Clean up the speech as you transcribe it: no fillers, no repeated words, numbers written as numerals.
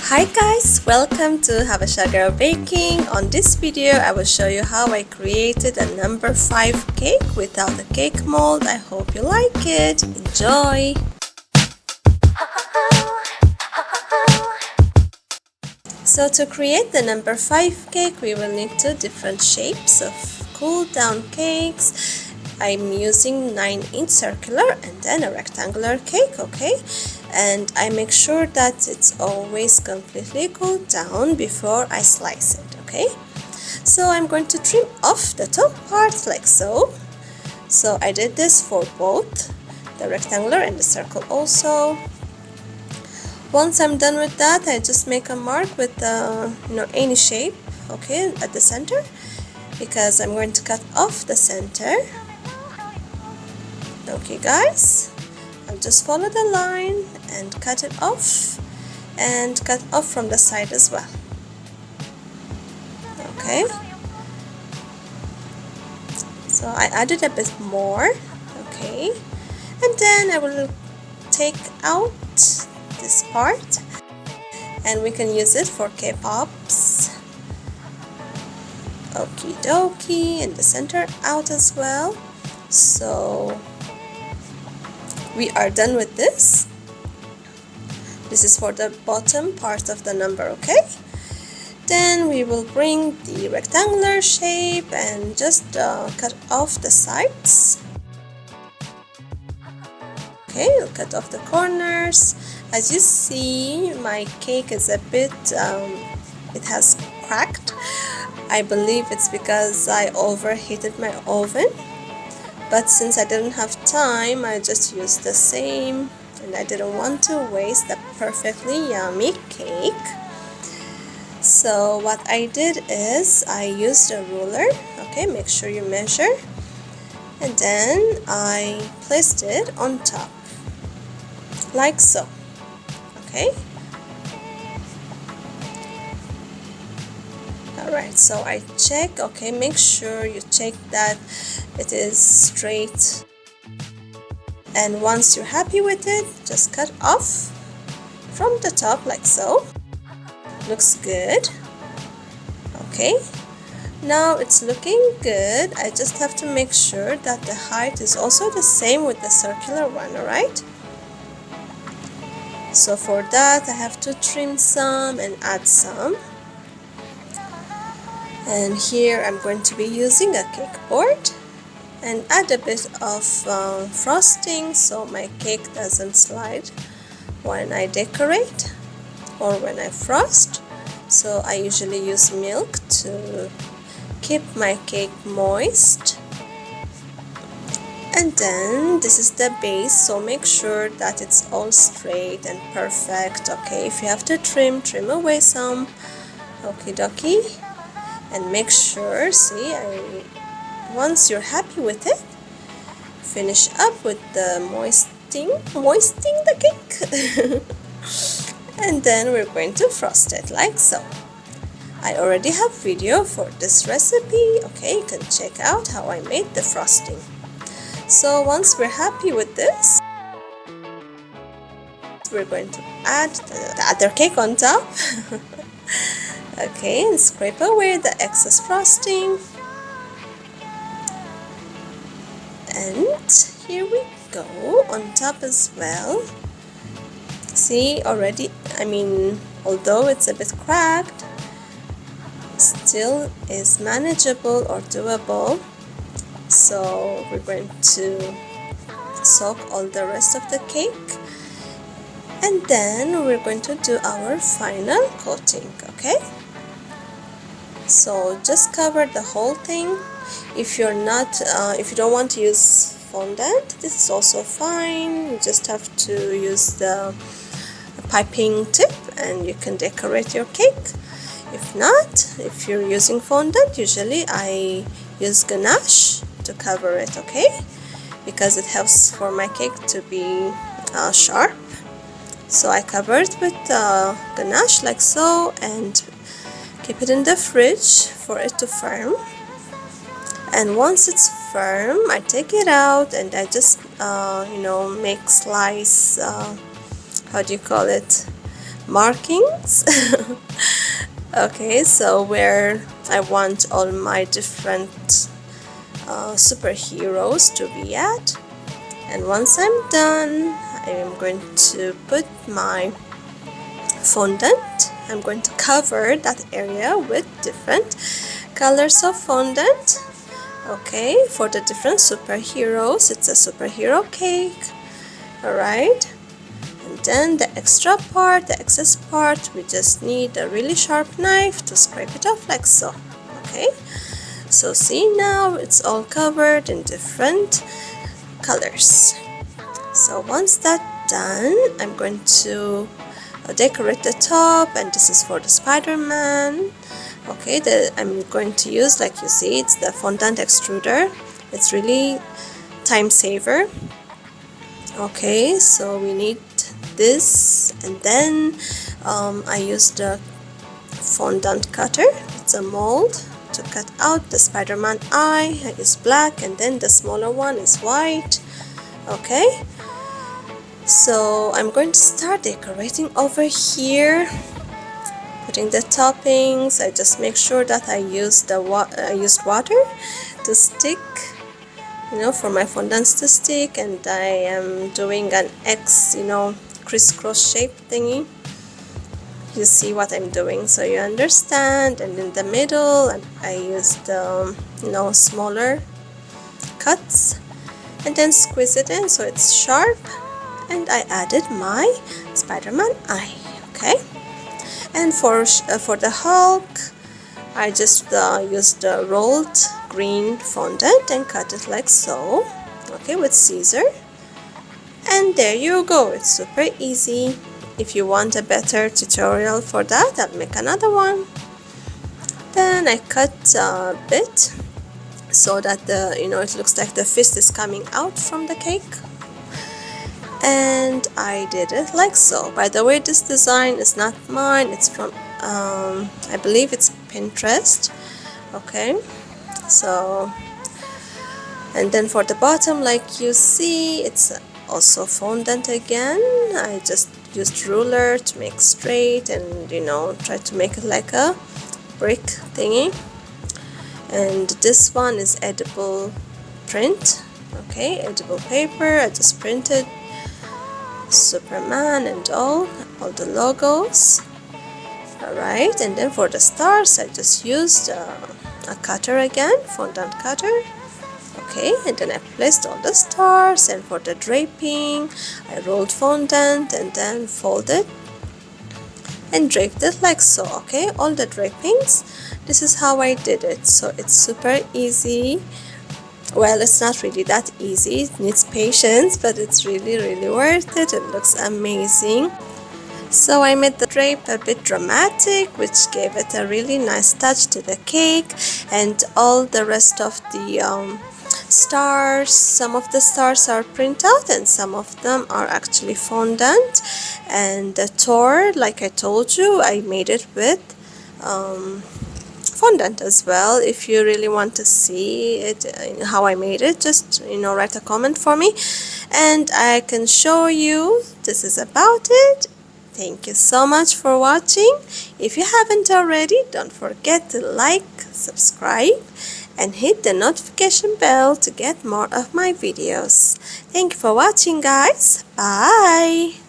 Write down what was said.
Hi guys, welcome to Habasha Girl Baking. On this video I will show you how I created a number 5 cake without a cake mold. I hope you like it. Enjoy! So to create the number 5 cake we will need two different shapes of cool down cakes. I'm using 9-inch circular and then a rectangular cake, okay? And I make sure that it's always completely cooled down before I slice it, okay? So I'm going to trim off the top part like so. So I did this for both the rectangular and the circle also. Once I'm done with that, I just make a mark with any shape, okay, at the center, because I'm going to cut off the center. Okay guys, I'll just follow the line and cut it off, and cut off from the side as well. Okay, so I added a bit more, okay, and then I will take out this part and we can use it for K-pops. Okie dokie, and the center out as well. So we are done with this. This is for the bottom part of the number, okay? Then we will bring the rectangular shape and just cut off the sides. Okay, we'll cut off the corners. As you see, my cake is a bit, it has cracked. I believe it's because I overheated my oven. But since I didn't have time, I just used the same, and I didn't want to waste a perfectly yummy cake. So what I did is I used a ruler, okay, make sure you measure, and then I placed it on top like so, okay. Alright, so I check, okay, make sure you check that it is straight, and once you're happy with it, just cut off from the top like so. Looks good. Okay, now it's looking good. I just have to make sure that the height is also the same with the circular one, alright? So for that I have to trim some and add some. And here I'm going to be using a cake board and add a bit of frosting so my cake doesn't slide when I decorate or when I frost. So I usually use milk to keep my cake moist. And then this is the base, so make sure that it's all straight and perfect, okay? If you have to trim away some, okie dokie. And make sure, see, once you're happy with it, finish up with the moistening the cake. And then we're going to frost it like so. I already have video for this recipe, okay, you can check out how I made the frosting. So once we're happy with this, we're going to add the other cake on top. Okay, and scrape away the excess frosting. And here we go on top as well. See, already, although it's a bit cracked, still is manageable or doable. So we're going to soak all the rest of the cake, and then we're going to do our final coating, okay? So just cover the whole thing. If you don't want to use fondant, this is also fine. You just have to use the piping tip and you can decorate your cake. If not, if you're using fondant, usually I use ganache to cover it, okay? Because it helps for my cake to be sharp. So I cover it with ganache like so and keep it in the fridge for it to firm. And once it's firm, I take it out and I just make slice, markings. Okay, so where I want all my different superheroes to be at. And once I'm done, I am going to put my fondant. I'm going to cover that area with different colors of fondant. Okay, for the different superheroes, it's a superhero cake. Alright, and then the extra part, the excess part, we just need a really sharp knife to scrape it off like so. Okay, so see, now it's all covered in different colors. So once that's done, I'm going to decorate the top, and this is for the Spider-Man. Okay, I'm going to use, like you see, it's the fondant extruder. It's really time saver. Okay, so we need this, and then I used the fondant cutter. It's a mold to cut out the Spider-Man eye. I use black, and then the smaller one is white. Okay, so I'm going to start decorating over here, putting the toppings. I just make sure that I used water to stick, you know, for my fondants to stick, and I am doing an X, you know, crisscross shape thingy. You see what I'm doing, so you understand. And in the middle, I used you know, smaller cuts, and then squeeze it in so it's sharp. And I added my Spider-Man eye. Okay, and for the Hulk, I just used the rolled green fondant and cut it like so. Okay, with scissor. And there you go. It's super easy. If you want a better tutorial for that, I'll make another one. Then I cut a bit so that the, you know, it looks like the fist is coming out from the cake. And I did it like so. By the way, this design is not mine. It's from I believe it's Pinterest. Okay, so, and then for the bottom, like you see, it's also fondant again. I just used ruler to make straight, and, you know, try to make it like a brick thingy. And this one is edible print. Okay, edible paper. I just printed Superman and all the logos. Alright, and then for the stars, I just used a cutter again, fondant cutter. Okay, and then I placed all the stars, and for the draping, I rolled fondant and then folded and draped it like so. Okay, all the drapings, this is how I did it. So it's super easy. Well, it's not really that easy, it needs patience, but it's really, really worth it. It looks amazing. So I made the drape a bit dramatic, which gave it a really nice touch to the cake. And all the rest of the stars, some of the stars are print out and some of them are actually fondant. And the Thor, like I told you, I made it with fondant as well. If you really want to see it, how I made it, just, you know, write a comment for me and I can show you. This is about it. Thank you so much for watching. If you haven't already, don't forget to like, subscribe, and hit the notification bell to get more of my videos. Thank you for watching, guys. Bye.